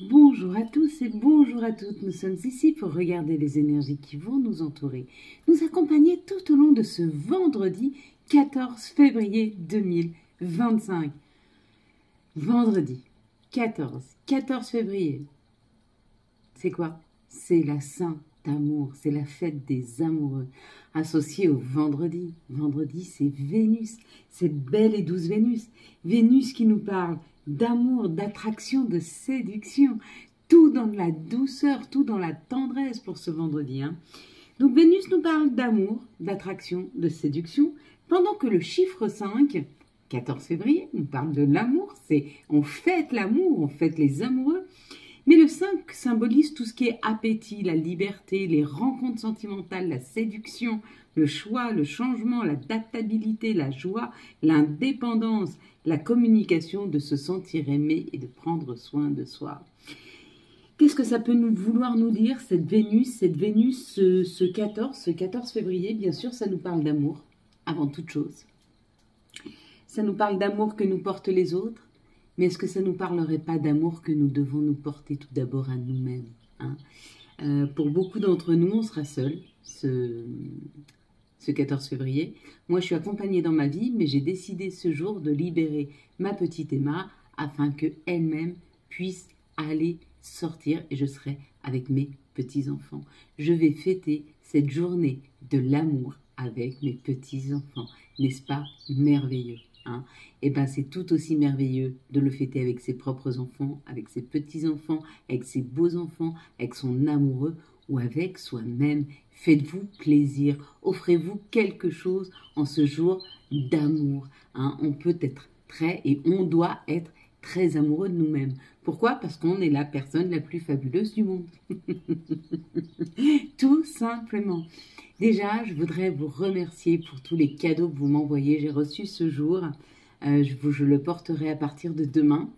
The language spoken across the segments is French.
Bonjour à tous et bonjour à toutes. Nous sommes ici pour regarder les énergies qui vont nous entourer, nous accompagner tout au long de ce vendredi 14 février 2025. Vendredi 14 février. C'est quoi? C'est la Saint amour, c'est la fête des amoureux, associée au vendredi. Vendredi, c'est Vénus, c'est belle et douce Vénus. Vénus qui nous parle d'amour, d'attraction, de séduction, tout dans la douceur, tout dans la tendresse pour ce vendredi. Donc Vénus nous parle d'amour, d'attraction, de séduction, pendant que le chiffre 5, 14 février, nous parle de l'amour, c'est on fête l'amour, on fête les amoureux. Mais le 5 symbolise tout ce qui est appétit, la liberté, les rencontres sentimentales, la séduction, le choix, le changement, l'adaptabilité, la joie, l'indépendance, la communication, de se sentir aimé et de prendre soin de soi. Qu'est-ce que ça peut vouloir nous dire, cette Vénus, ce 14 février? Bien sûr, ça nous parle d'amour, avant toute chose. Ça nous parle d'amour que nous portent les autres. Mais est-ce que ça ne nous parlerait pas d'amour que nous devons nous porter tout d'abord à nous-mêmes, Pour beaucoup d'entre nous, on sera seuls ce 14 février. Moi, je suis accompagnée dans ma vie, mais j'ai décidé ce jour de libérer ma petite Emma afin qu'elle-même puisse aller sortir et je serai avec mes petits-enfants. Je vais fêter cette journée de l'amour avec mes petits-enfants. N'est-ce pas merveilleux? Et bien c'est tout aussi merveilleux de le fêter avec ses propres enfants, avec ses petits-enfants, avec ses beaux-enfants, avec son amoureux ou avec soi-même. Faites-vous plaisir, offrez-vous quelque chose en ce jour d'amour. On peut être et on doit être très amoureux de nous-mêmes. Pourquoi? Parce qu'on est la personne la plus fabuleuse du monde. Tout simplement. Déjà, je voudrais vous remercier pour tous les cadeaux que vous m'envoyez. J'ai reçu ce jour. Je le porterai à partir de demain.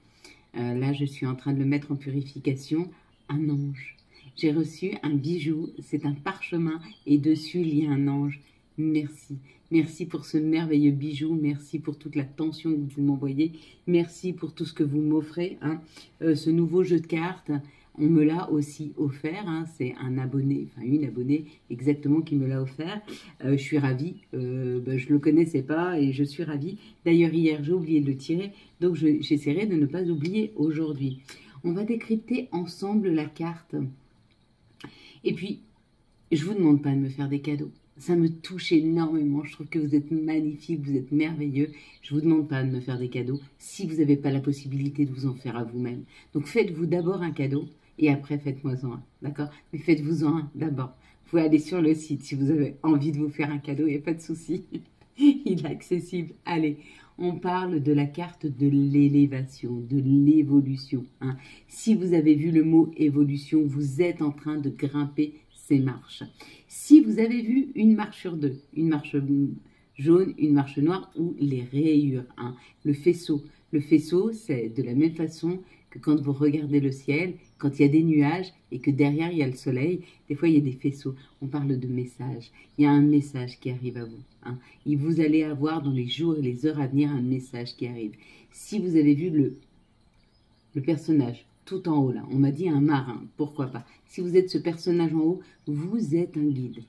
Là, je suis en train de le mettre en purification. Un ange. J'ai reçu un bijou. C'est un parchemin et dessus, il y a un ange. Merci. Merci pour ce merveilleux bijou. Merci pour toute l'attention que vous m'envoyez. Merci pour tout ce que vous m'offrez. Ce nouveau jeu de cartes, on me l'a aussi offert. C'est un abonné, enfin une abonnée exactement qui me l'a offert. Je suis ravie. Je ne le connaissais pas et je suis ravie. D'ailleurs, hier, j'ai oublié de le tirer. Donc, j'essaierai de ne pas oublier aujourd'hui. On va décrypter ensemble la carte. Et puis, je ne vous demande pas de me faire des cadeaux. Ça me touche énormément. Je trouve que vous êtes magnifiques, vous êtes merveilleux. Je ne vous demande pas de me faire des cadeaux si vous n'avez pas la possibilité de vous en faire à vous-même. Donc faites-vous d'abord un cadeau et après faites-moi-en un. D'accord? Mais faites-vous-en un d'abord. Vous pouvez aller sur le site si vous avez envie de vous faire un cadeau, il n'y a pas de souci. Il est accessible. Allez, on parle de la carte de l'élévation, de l'évolution. Si vous avez vu le mot évolution, vous êtes en train de grimper ces marches. Si vous avez vu une marche sur deux, une marche jaune, une marche noire ou les rayures, le faisceau. Le faisceau, c'est de la même façon que quand vous regardez le ciel, quand il y a des nuages et que derrière il y a le soleil, des fois il y a des faisceaux. On parle de messages. Il y a un message qui arrive à vous. Et vous allez avoir dans les jours et les heures à venir un message qui arrive. Si vous avez vu le personnage tout en haut là, on m'a dit un marin, pourquoi pas. Si vous êtes ce personnage en haut, vous êtes un guide.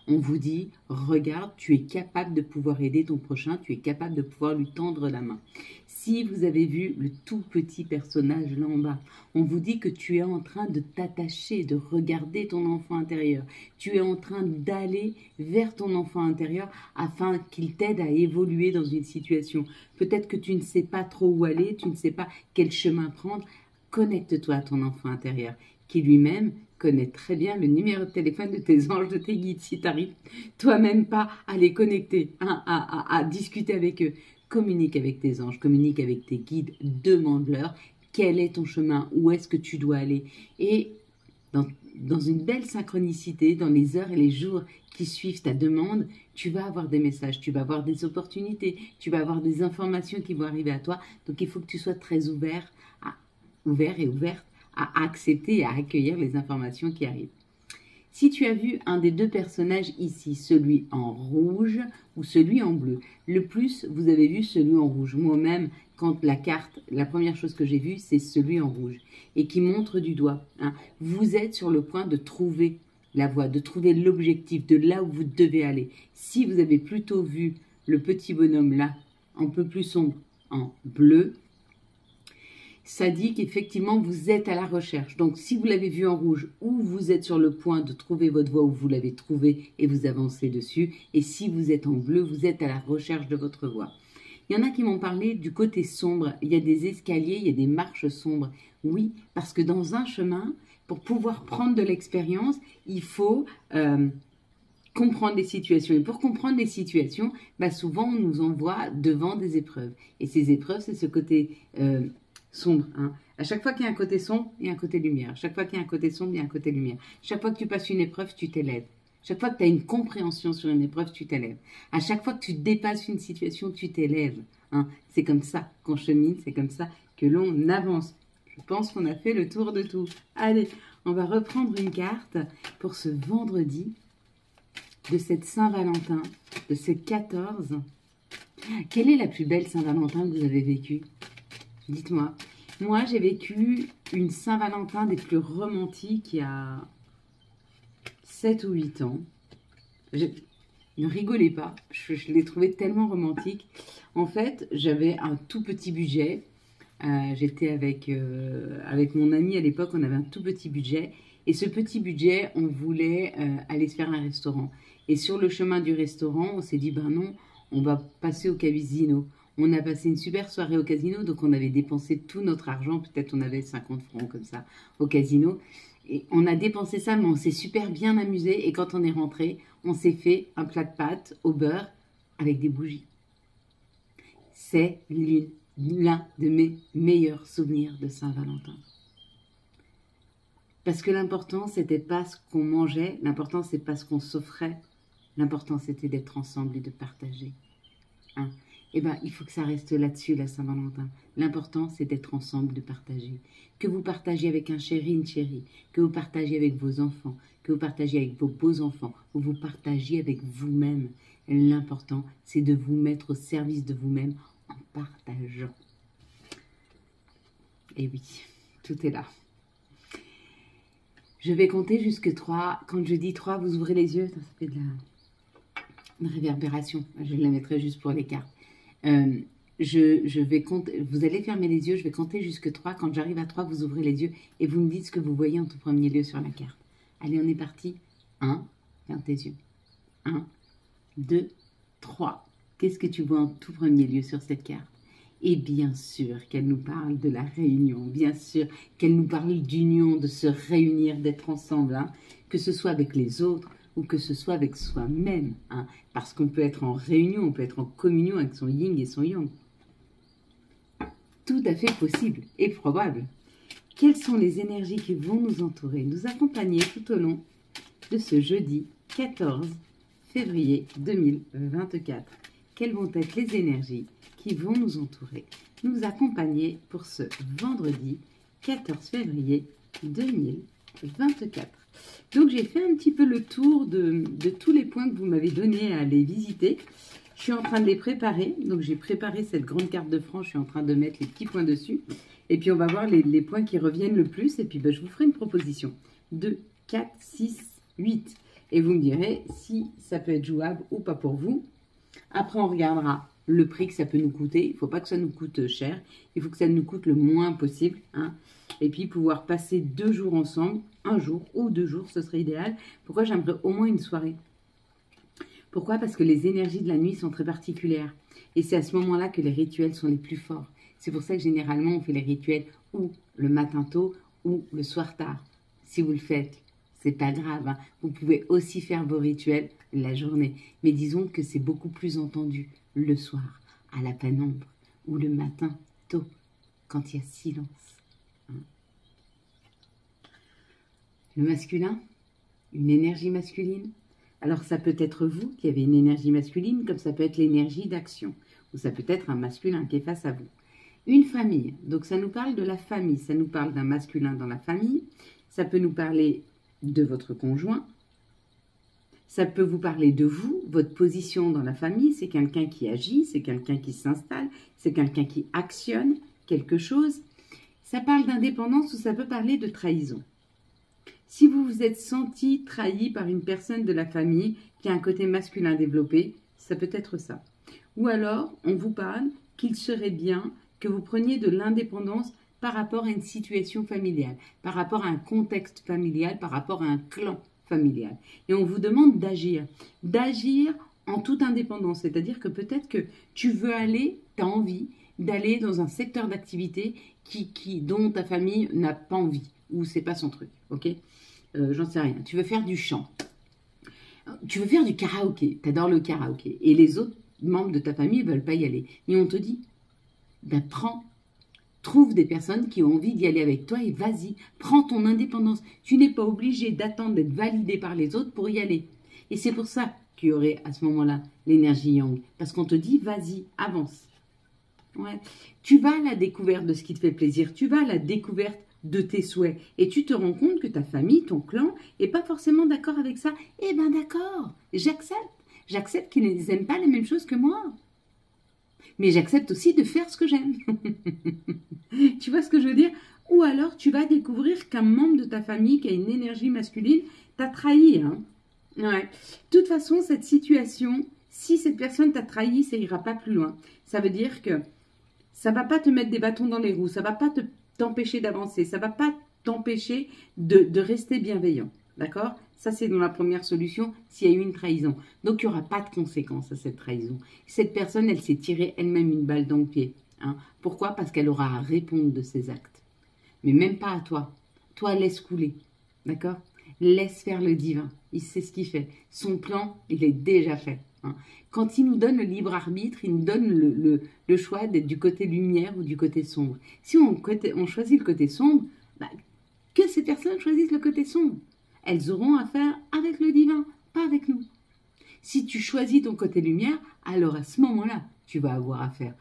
On vous dit, regarde, tu es capable de pouvoir aider ton prochain, tu es capable de pouvoir lui tendre la main. Si vous avez vu le tout petit personnage là en bas, on vous dit que tu es en train de t'attacher, de regarder ton enfant intérieur. Tu es en train d'aller vers ton enfant intérieur afin qu'il t'aide à évoluer dans une situation. Peut-être que tu ne sais pas trop où aller, tu ne sais pas quel chemin prendre. Connecte-toi à ton enfant intérieur, qui lui-même connaît très bien le numéro de téléphone de tes anges, de tes guides. Si tu n'arrives toi-même pas à les connecter, à discuter avec eux, communique avec tes anges, communique avec tes guides, demande-leur quel est ton chemin, où est-ce que tu dois aller. Et dans une belle synchronicité, dans les heures et les jours qui suivent ta demande, tu vas avoir des messages, tu vas avoir des opportunités, tu vas avoir des informations qui vont arriver à toi. Donc il faut que tu sois très ouvert et ouverte à accepter et à accueillir les informations qui arrivent. Si tu as vu un des deux personnages ici, celui en rouge ou celui en bleu, le plus, vous avez vu celui en rouge. Moi-même, quand la carte, la première chose que j'ai vue, c'est celui en rouge et qui montre du doigt. Hein. Vous êtes sur le point de trouver la voie, de trouver l'objectif, de là où vous devez aller. Si vous avez plutôt vu le petit bonhomme là, un peu plus sombre, en bleu, ça dit qu'effectivement, vous êtes à la recherche. Donc, si vous l'avez vu en rouge, ou vous êtes sur le point de trouver votre voie, ou vous l'avez trouvée et vous avancez dessus. Et si vous êtes en bleu, vous êtes à la recherche de votre voie. Il y en a qui m'ont parlé du côté sombre. Il y a des escaliers, il y a des marches sombres. Oui, parce que dans un chemin, pour pouvoir prendre de l'expérience, il faut comprendre les situations. Et pour comprendre les situations, bah souvent, on nous envoie devant des épreuves. Et ces épreuves, c'est ce côté sombre. Hein. À chaque fois qu'il y a un côté sombre, il y a un côté lumière. À chaque fois qu'il y a un côté sombre, il y a un côté lumière. Chaque fois que tu passes une épreuve, tu t'élèves. Chaque fois que tu as une compréhension sur une épreuve, tu t'élèves. À chaque fois que tu dépasses une situation, tu t'élèves. Hein. C'est comme ça qu'on chemine, c'est comme ça que l'on avance. Je pense qu'on a fait le tour de tout. Allez, on va reprendre une carte pour ce vendredi de cette Saint-Valentin, de ce 14. Quelle est la plus belle Saint-Valentin que vous avez vécue? Dites-moi. Moi, j'ai vécu une Saint-Valentin des plus romantiques il y a 7 ou 8 ans. Ne rigolez pas, je l'ai trouvé tellement romantique. En fait, j'avais un tout petit budget. J'étais avec mon ami à l'époque, on avait un tout petit budget. Et ce petit budget, on voulait aller se faire un restaurant. Et sur le chemin du restaurant, on s'est dit, ben non, on va passer au casino. On a passé une super soirée au casino, donc on avait dépensé tout notre argent, peut-être on avait 50 francs comme ça au casino. Et on a dépensé ça, mais on s'est super bien amusé. Et quand on est rentré, on s'est fait un plat de pâtes au beurre avec des bougies. C'est l'un de mes meilleurs souvenirs de Saint-Valentin. Parce que l'important, c'était pas ce qu'on mangeait, l'important, c'est pas ce qu'on s'offrait. L'important, c'était d'être ensemble et de partager. Hein? Eh bien, il faut que ça reste là-dessus, la Saint-Valentin. L'important, c'est d'être ensemble, de partager. Que vous partagiez avec un chéri, une chérie, que vous partagiez avec vos enfants, que vous partagiez avec vos beaux-enfants, ou vous partagiez avec vous-même. L'important, c'est de vous mettre au service de vous-même en partageant. Et oui, tout est là. Je vais compter jusque 3. Quand je dis 3, vous ouvrez les yeux. Ça fait de une réverbération. Je la mettrai juste pour les cartes. Je vais compter. Vous allez fermer les yeux. Je vais compter jusque 3. Quand j'arrive à 3, vous ouvrez les yeux et vous me dites ce que vous voyez en tout premier lieu sur la carte. Allez, on est parti. 1. Ferme tes yeux. 1, 2, 3. Qu'est-ce que tu vois en tout premier lieu sur cette carte? Et bien sûr qu'elle nous parle de la réunion, bien sûr qu'elle nous parle d'union, de se réunir, d'être ensemble, hein, que ce soit avec les autres ou que ce soit avec soi-même, hein, parce qu'on peut être en réunion, on peut être en communion avec son yin et son yang. Tout à fait possible et probable. Quelles sont les énergies qui vont nous entourer, nous accompagner tout au long de ce jeudi 14 février 2024? Quelles vont être les énergies qui vont nous entourer, nous accompagner pour ce vendredi 14 février 2024. Donc j'ai fait un petit peu le tour de tous les points que vous m'avez donnés à aller visiter. Je suis en train de les préparer, donc j'ai préparé cette grande carte de franc, je suis en train de mettre les petits points dessus. Et puis on va voir les points qui reviennent le plus, et puis je vous ferai une proposition. 2, 4, 6, 8. Et vous me direz si ça peut être jouable ou pas pour vous. Après on regardera le prix que ça peut nous coûter. Il ne faut pas que ça nous coûte cher. Il faut que ça nous coûte le moins possible. Hein. Et puis, pouvoir passer 2 jours ensemble, un jour ou 2 jours, ce serait idéal. Pourquoi? J'aimerais au moins une soirée. Pourquoi? Parce que les énergies de la nuit sont très particulières. Et c'est à ce moment-là que les rituels sont les plus forts. C'est pour ça que généralement, on fait les rituels ou le matin tôt ou le soir tard. Si vous le faites, c'est pas grave. Hein. Vous pouvez aussi faire vos rituels la journée. Mais disons que c'est beaucoup plus entendu le soir, à la pénombre, ou le matin tôt, quand il y a silence. Hein. Le masculin, une énergie masculine. Alors ça peut être vous qui avez une énergie masculine, comme ça peut être l'énergie d'action, ou ça peut être un masculin qui est face à vous. Une famille, donc ça nous parle de la famille, ça nous parle d'un masculin dans la famille, ça peut nous parler de votre conjoint, Ça peut vous parler de vous, votre position dans la famille. C'est quelqu'un qui agit, c'est quelqu'un qui s'installe, c'est quelqu'un qui actionne quelque chose. Ça parle d'indépendance ou ça peut parler de trahison. Si vous vous êtes senti trahi par une personne de la famille qui a un côté masculin développé, ça peut être ça. Ou alors, on vous parle qu'il serait bien que vous preniez de l'indépendance par rapport à une situation familiale, par rapport à un contexte familial, par rapport à un clan familial. Et on vous demande d'agir en toute indépendance. C'est-à-dire que peut-être que tu veux aller, tu as envie d'aller dans un secteur d'activité dont ta famille n'a pas envie, ou c'est pas son truc, ok? J'en sais rien. Tu veux faire du chant. Tu veux faire du karaoké. Tu adores le karaoké. Et les autres membres de ta famille ne veulent pas y aller. Et on te dit, ben trouve des personnes qui ont envie d'y aller avec toi et vas-y, prends ton indépendance. Tu n'es pas obligé d'attendre d'être validé par les autres pour y aller. Et c'est pour ça qu'il y aurait à ce moment-là l'énergie yang. Parce qu'on te dit, vas-y, avance. Ouais. Tu vas à la découverte de ce qui te fait plaisir. Tu vas à la découverte de tes souhaits. Et tu te rends compte que ta famille, ton clan, n'est pas forcément d'accord avec ça. Eh ben d'accord, j'accepte. J'accepte qu'ils n'aiment pas les mêmes choses que moi. Mais j'accepte aussi de faire ce que j'aime. Tu vois ce que je veux dire? Ou alors tu vas découvrir qu'un membre de ta famille qui a une énergie masculine t'a trahi. Hein? Ouais. De toute façon, cette situation, si cette personne t'a trahi, ça ira pas plus loin. Ça veut dire que ça va pas te mettre des bâtons dans les roues, ça va pas t'empêcher d'avancer, ça va pas t'empêcher de rester bienveillant. D'accord? Ça, c'est dans la première solution, s'il y a eu une trahison. Donc, il n'y aura pas de conséquences à cette trahison. Cette personne, elle s'est tirée elle-même une balle dans le pied. Hein? Pourquoi? Parce qu'elle aura à répondre de ses actes. Mais même pas à toi. Toi, laisse couler. D'accord? Laisse faire le divin. Il sait ce qu'il fait. Son plan, il est déjà fait. Hein? Quand il nous donne le libre arbitre, il nous donne le choix d'être du côté lumière ou du côté sombre. Si on choisit le côté sombre, bah, que ces personnes choisissent le côté sombre. Elles auront affaire avec le divin, pas avec nous. Si tu choisis ton côté lumière, alors à ce moment-là, tu vas avoir affaire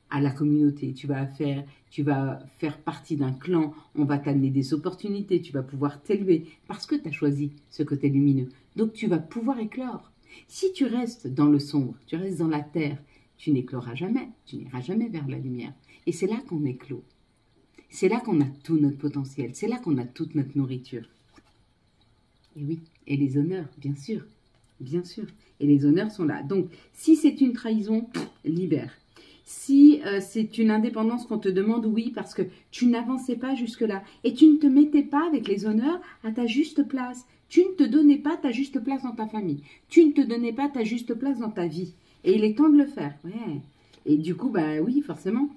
à la communauté, tu vas faire partie d'un clan, on va t'amener des opportunités, tu vas pouvoir t'élever parce que tu as choisi ce côté lumineux. Donc tu vas pouvoir éclore. Si tu restes dans le sombre, tu restes dans la terre, tu n'écloras jamais, tu n'iras jamais vers la lumière. Et c'est là qu'on éclot. C'est là qu'on a tout notre potentiel, c'est là qu'on a toute notre nourriture. Et oui, et les honneurs, bien sûr, bien sûr. Et les honneurs sont là. Donc, si c'est une trahison, libère. Si c'est une indépendance qu'on te demande, oui, parce que tu n'avançais pas jusque-là. Et tu ne te mettais pas avec les honneurs à ta juste place. Tu ne te donnais pas ta juste place dans ta famille. Tu ne te donnais pas ta juste place dans ta vie. Et il est temps de le faire. Ouais. Et du coup, bah oui, forcément,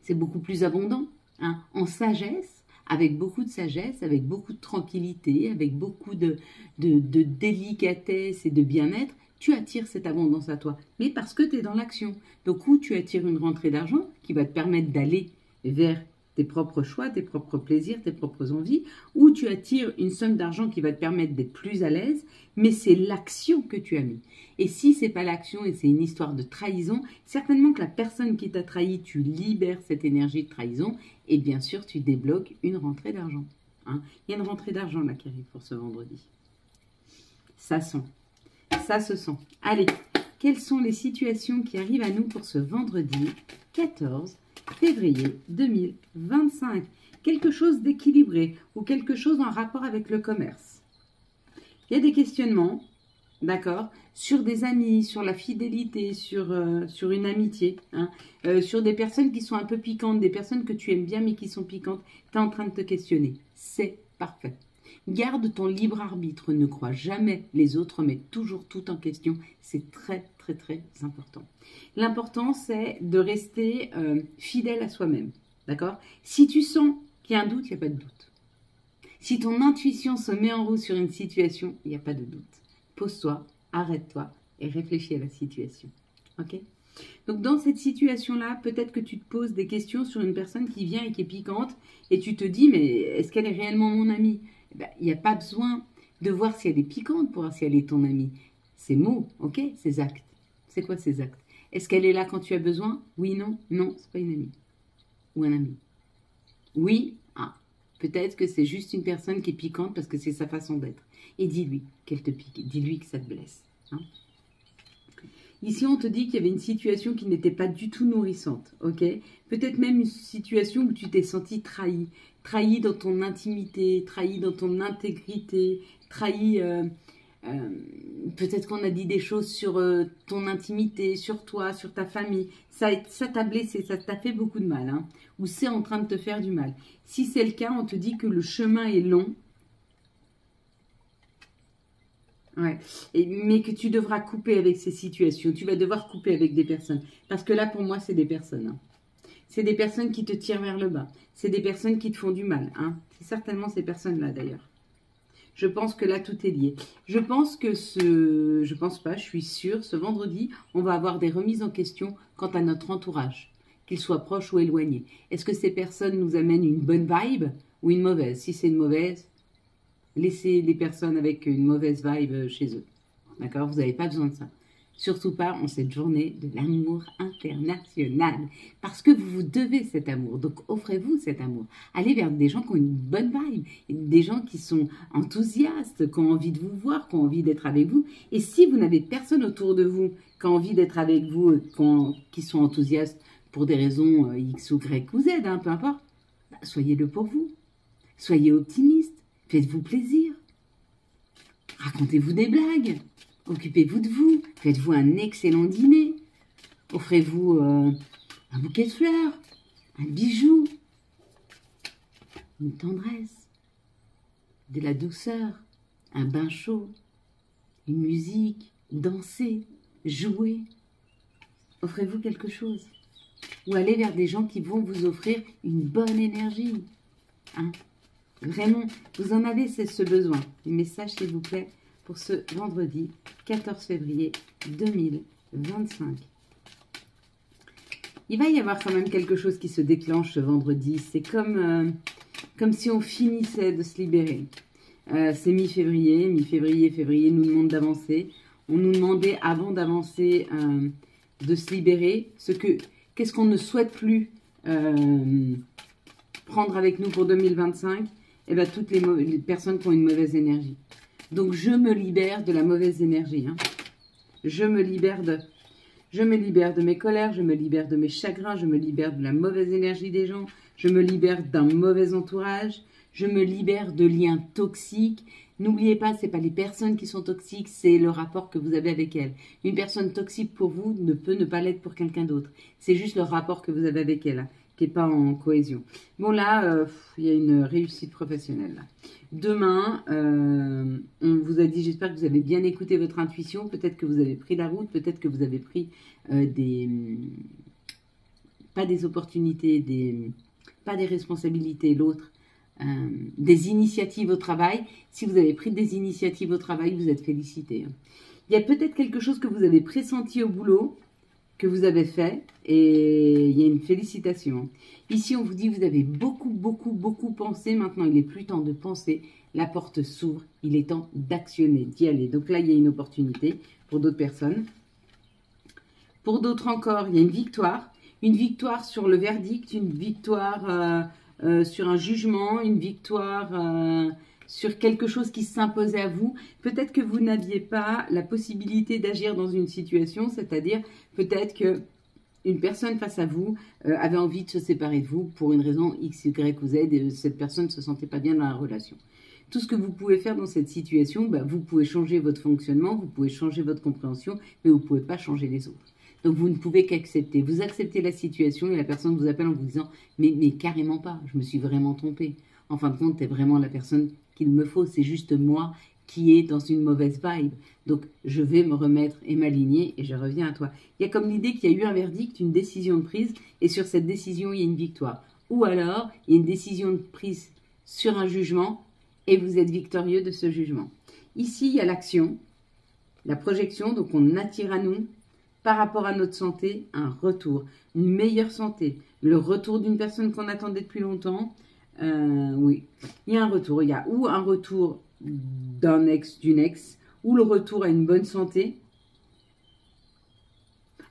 c'est beaucoup plus abondant. Hein, en sagesse. Avec beaucoup de sagesse, avec beaucoup de tranquillité, avec beaucoup de délicatesse et de bien-être, tu attires cette abondance à toi. Mais parce que tu es dans l'action. Donc, où tu attires une rentrée d'argent qui va te permettre d'aller vers tes propres choix, tes propres plaisirs, tes propres envies, ou tu attires une somme d'argent qui va te permettre d'être plus à l'aise, mais c'est l'action que tu as mis. Et si c'est pas l'action et c'est une histoire de trahison, certainement que la personne qui t'a trahi, tu libères cette énergie de trahison et bien sûr tu débloques une rentrée d'argent. Hein? Il y a une rentrée d'argent là qui arrive pour ce vendredi. Ça sent, ça se sent. Allez, quelles sont les situations qui arrivent à nous pour ce vendredi 14 février 2025. Quelque chose d'équilibré ou quelque chose en rapport avec le commerce. Il y a des questionnements, d'accord, sur des amis, sur la fidélité, sur une amitié, hein, sur des personnes qui sont un peu piquantes, des personnes que tu aimes bien mais qui sont piquantes. Tu es en train de te questionner. C'est parfait. Garde ton libre arbitre, ne crois jamais les autres, mets toujours tout en question. C'est très, très, très important. L'important, c'est de rester fidèle à soi-même. D'accord? Si tu sens qu'il y a un doute, il n'y a pas de doute. Si ton intuition se met en route sur une situation, il n'y a pas de doute. Pose-toi, arrête-toi et réfléchis à la situation. Ok? Donc, dans cette situation-là, peut-être que tu te poses des questions sur une personne qui vient et qui est piquante et tu te dis, mais est-ce qu'elle est réellement mon amie? Ben, il n'y a pas besoin de voir si elle est piquante pour voir si elle est ton amie. Ces mots, ok? Ces actes. C'est quoi ces actes? Est-ce qu'elle est là quand tu as besoin? Oui, non? Non, c'est pas une amie. Ou un ami. Oui, ah. Peut-être que c'est juste une personne qui est piquante parce que c'est sa façon d'être. Et dis-lui qu'elle te pique. Dis-lui que ça te blesse. Hein. Ici, on te dit qu'il y avait une situation qui n'était pas du tout nourrissante. Ok. Peut-être même une situation où tu t'es senti trahi. Trahi dans ton intimité, trahi dans ton intégrité, trahi... peut-être qu'on a dit des choses sur ton intimité, sur toi, sur ta famille. Ça t'a blessé, ça t'a fait beaucoup de mal. Hein, ou c'est en train de te faire du mal. Si c'est le cas, on te dit que le chemin est long. Ouais. Mais que tu devras couper avec ces situations. Tu vas devoir couper avec des personnes. Parce que là, pour moi, c'est des personnes. Hein. C'est des personnes qui te tirent vers le bas. C'est des personnes qui te font du mal. Hein. C'est certainement ces personnes-là, d'ailleurs. Je pense que là, tout est lié. Je pense que je pense pas, je suis sûre, ce vendredi, on va avoir des remises en question quant à notre entourage, qu'ils soient proches ou éloignés. Est-ce que ces personnes nous amènent une bonne vibe ou une mauvaise? Si c'est une mauvaise, laissez les personnes avec une mauvaise vibe chez eux. D'accord? Vous n'avez pas besoin de ça. Surtout pas en cette journée de l'amour international. Parce que vous vous devez cet amour. Donc offrez-vous cet amour. Allez vers des gens qui ont une bonne vibe. Des gens qui sont enthousiastes, qui ont envie de vous voir, qui ont envie d'être avec vous. Et si vous n'avez personne autour de vous qui a envie d'être avec vous, qui sont enthousiastes pour des raisons X ou Y ou Z, hein, peu importe, bah, soyez-le pour vous. Soyez optimiste. Faites-vous plaisir. Racontez-vous des blagues. Occupez-vous de vous, faites-vous un excellent dîner, offrez-vous un bouquet de fleurs, un bijou, une tendresse, de la douceur, un bain chaud, une musique, dansez, jouez. Offrez-vous quelque chose. Ou allez vers des gens qui vont vous offrir une bonne énergie. Hein? Vraiment, vous en avez ce besoin. Un message, s'il vous plaît, pour ce vendredi 14 février 2025. Il va y avoir quand même quelque chose qui se déclenche ce vendredi. C'est comme si on finissait de se libérer. C'est mi-février, février nous demande d'avancer. On nous demandait avant d'avancer de se libérer. Qu'est-ce qu'on ne souhaite plus prendre avec nous pour 2025? Eh bien, toutes les personnes qui ont une mauvaise énergie. Donc, je me libère de la mauvaise énergie. Hein. Je me libère de mes colères, je me libère de mes chagrins, je me libère de la mauvaise énergie des gens, je me libère d'un mauvais entourage, je me libère de liens toxiques. N'oubliez pas, ce n'est pas les personnes qui sont toxiques, c'est le rapport que vous avez avec elles. Une personne toxique pour vous ne peut ne pas l'être pour quelqu'un d'autre. C'est juste le rapport que vous avez avec elle, hein, qui n'est pas en cohésion. Bon là, il y a une réussite professionnelle. Là. Demain, on vous a dit, j'espère que vous avez bien écouté votre intuition, peut-être que vous avez pris la route, peut-être que vous avez pris pas des opportunités, pas des responsabilités, l'autre, des initiatives au travail. Si vous avez pris des initiatives au travail, vous êtes félicité. Hein. Il y a peut-être quelque chose que vous avez pressenti au boulot, que vous avez fait, et il y a une félicitation. Ici, on vous dit, vous avez beaucoup pensé. Maintenant, il n'est plus temps de penser. La porte s'ouvre. Il est temps d'actionner, d'y aller. Donc là, il y a une opportunité pour d'autres personnes. Pour d'autres encore, il y a une victoire. Une victoire sur le verdict, une victoire sur un jugement, une victoire sur quelque chose qui s'imposait à vous. Peut-être que vous n'aviez pas la possibilité d'agir dans une situation, c'est-à-dire peut-être que une personne face à vous avait envie de se séparer de vous pour une raison X, Y ou Z, et cette personne ne se sentait pas bien dans la relation. Tout ce que vous pouvez faire dans cette situation, bah, vous pouvez changer votre fonctionnement, vous pouvez changer votre compréhension, mais vous ne pouvez pas changer les autres. Donc vous ne pouvez qu'accepter. Vous acceptez la situation et la personne vous appelle en vous disant « mais carrément pas, je me suis vraiment trompée. En fin de compte, tu es vraiment la personne qu'il me faut, c'est juste moi qui est dans une mauvaise vibe. Donc, je vais me remettre et m'aligner et je reviens à toi. » Il y a comme l'idée qu'il y a eu un verdict, une décision de prise, et sur cette décision, il y a une victoire. Ou alors, il y a une décision de prise sur un jugement et vous êtes victorieux de ce jugement. Ici, il y a l'action, la projection, donc on attire à nous, par rapport à notre santé, un retour, une meilleure santé, le retour d'une personne qu'on attendait depuis longtemps. Oui, il y a un retour. Il y a ou un retour d'un ex, d'une ex, ou le retour à une bonne santé.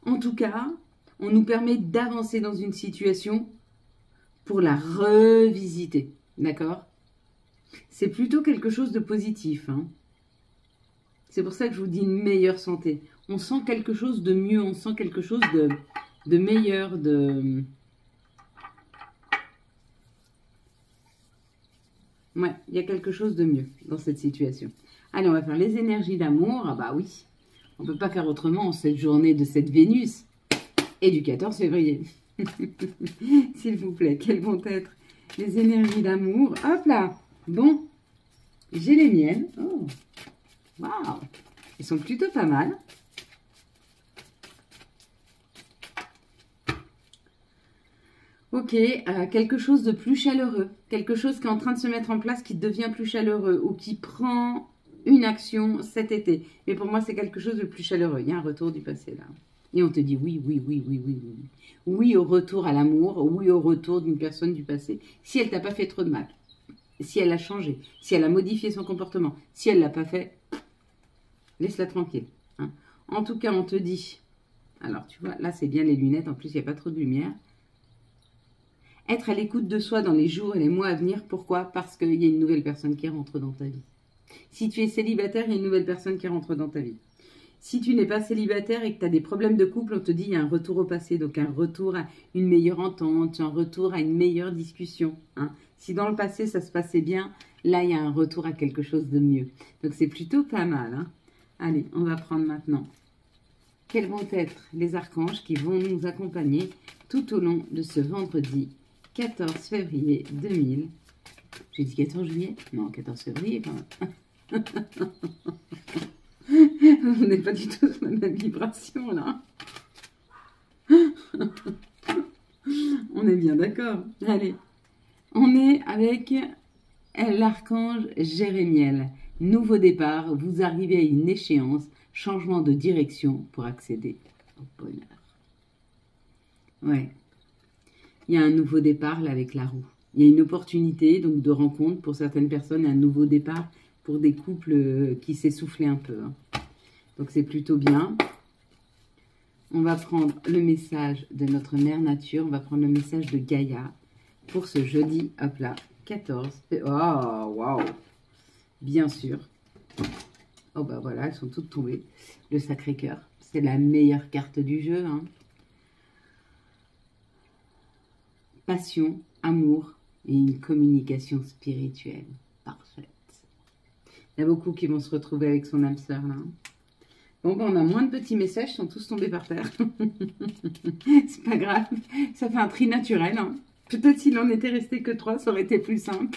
En tout cas, on nous permet d'avancer dans une situation pour la revisiter. D'accord? C'est plutôt quelque chose de positif. Hein. C'est pour ça que je vous dis une meilleure santé. On sent quelque chose de mieux, on sent quelque chose de meilleur, de... Ouais, il y a quelque chose de mieux dans cette situation. Allez, on va faire les énergies d'amour. Ah bah oui, on ne peut pas faire autrement en cette journée de cette Vénus et du 14 février. S'il vous plaît, quelles vont être les énergies d'amour? Hop là. Bon, j'ai les miennes. Oh, waouh. Elles sont plutôt pas mal. Ok, quelque chose de plus chaleureux. Quelque chose qui est en train de se mettre en place, qui devient plus chaleureux ou qui prend une action cet été. Mais pour moi, c'est quelque chose de plus chaleureux. Il y a un retour du passé là. Et on te dit oui, oui, oui, oui, oui, oui. Oui au retour à l'amour, oui au retour d'une personne du passé. Si elle t'a pas fait trop de mal, si elle a changé, si elle a modifié son comportement, si elle l'a pas fait, laisse-la tranquille. Hein. En tout cas, on te dit, alors tu vois, là c'est bien les lunettes, en plus il n'y a pas trop de lumière. Être à l'écoute de soi dans les jours et les mois à venir, pourquoi? Parce qu'il y a une nouvelle personne qui rentre dans ta vie. Si tu es célibataire, il y a une nouvelle personne qui rentre dans ta vie. Si tu n'es pas célibataire et que tu as des problèmes de couple, on te dit il y a un retour au passé, donc un retour à une meilleure entente, un retour à une meilleure discussion. Hein. Si dans le passé ça se passait bien, là il y a un retour à quelque chose de mieux. Donc c'est plutôt pas mal. Hein. Allez, on va prendre maintenant. Quels vont être les archanges qui vont nous accompagner tout au long de ce vendredi 14 février 2000. J'ai dit 14 juillet? Non, 14 février quand même. On n'est pas du tout sur la même vibration là. On est bien d'accord. Allez, on est avec l'archange Jérémiel. Nouveau départ, vous arrivez à une échéance, changement de direction pour accéder au bonheur. Ouais. Il y a un nouveau départ là avec la roue. Il y a une opportunité donc de rencontre pour certaines personnes, un nouveau départ pour des couples qui s'essoufflaient un peu. Hein. Donc c'est plutôt bien. On va prendre le message de notre mère nature, on va prendre le message de Gaïa pour ce jeudi, hop là, 14. Oh, waouh! Bien sûr. Oh bah voilà, elles sont toutes tombées. Le Sacré-Cœur, c'est la meilleure carte du jeu. Hein. Passion, amour et une communication spirituelle parfaite. Il y a beaucoup qui vont se retrouver avec son âme sœur là. Bon, ben, on a moins de petits messages, ils sont tous tombés par terre. C'est pas grave, ça fait un tri naturel. Hein. Peut-être s'il en était resté que 3, ça aurait été plus simple.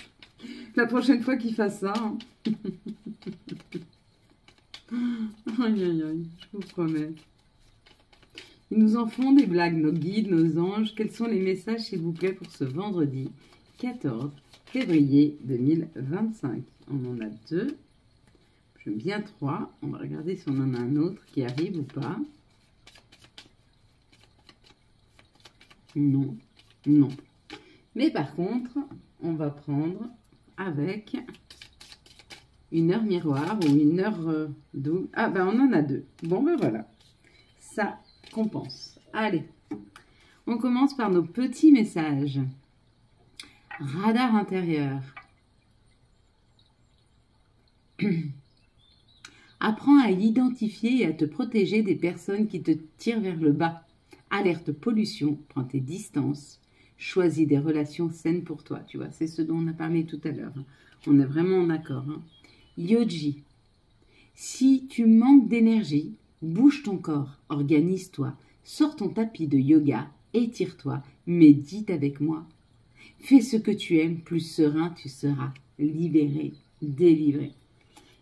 La prochaine fois qu'il fasse ça. Hein. Aïe, aïe, aïe, je vous promets. Ils nous en font des blagues, nos guides, nos anges. Quels sont les messages, s'il vous plaît, pour ce vendredi 14 février 2025? On en a 2. J'aime bien 3. On va regarder si on en a un autre qui arrive ou pas. Non, non. Mais par contre, on va prendre avec une heure miroir ou une heure d'eau. Ah ben on en a 2. Bon ben voilà. Ça compense. Allez, on commence par nos petits messages. Radar intérieur. Apprends à identifier et à te protéger des personnes qui te tirent vers le bas. Alerte pollution, prends tes distances. Choisis des relations saines pour toi. Tu vois, c'est ce dont on a parlé tout à l'heure. Hein. On est vraiment en accord. Hein. Yoji. Si tu manques d'énergie, bouge ton corps, organise-toi, sors ton tapis de yoga, étire-toi, médite avec moi. Fais ce que tu aimes, plus serein tu seras, libéré, délivré.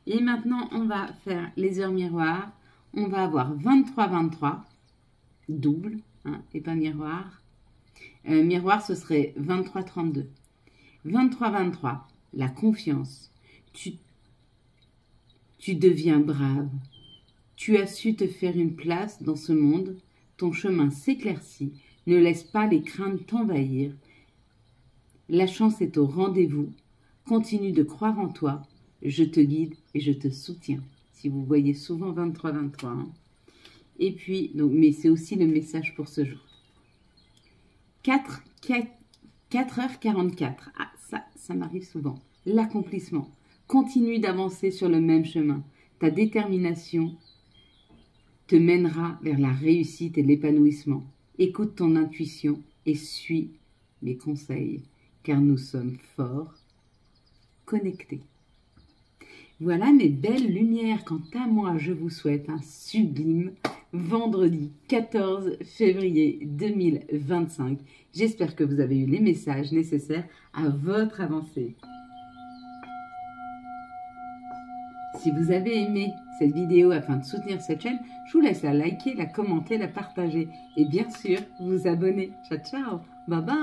Et maintenant, on va faire les heures miroirs. On va avoir 23-23, double, hein, et pas miroir. Miroir, ce serait 23-32. 23-23, la confiance. Tu deviens brave. Tu as su te faire une place dans ce monde. Ton chemin s'éclaircit. Ne laisse pas les craintes t'envahir. La chance est au rendez-vous. Continue de croire en toi. Je te guide et je te soutiens. Si vous voyez souvent 23-23. Hein. Et puis, donc, mais c'est aussi le message pour ce jour. 4h44. Ah, ça m'arrive souvent. L'accomplissement. Continue d'avancer sur le même chemin. Ta détermination te mènera vers la réussite et l'épanouissement. Écoute ton intuition et suis les conseils, car nous sommes forts, connectés. Voilà mes belles lumières. Quant à moi, je vous souhaite un sublime vendredi 14 février 2025. J'espère que vous avez eu les messages nécessaires à votre avancée. Si vous avez aimé cette vidéo afin de soutenir cette chaîne, je vous laisse la liker, la commenter, la partager et bien sûr vous abonner. Ciao, ciao, bye bye.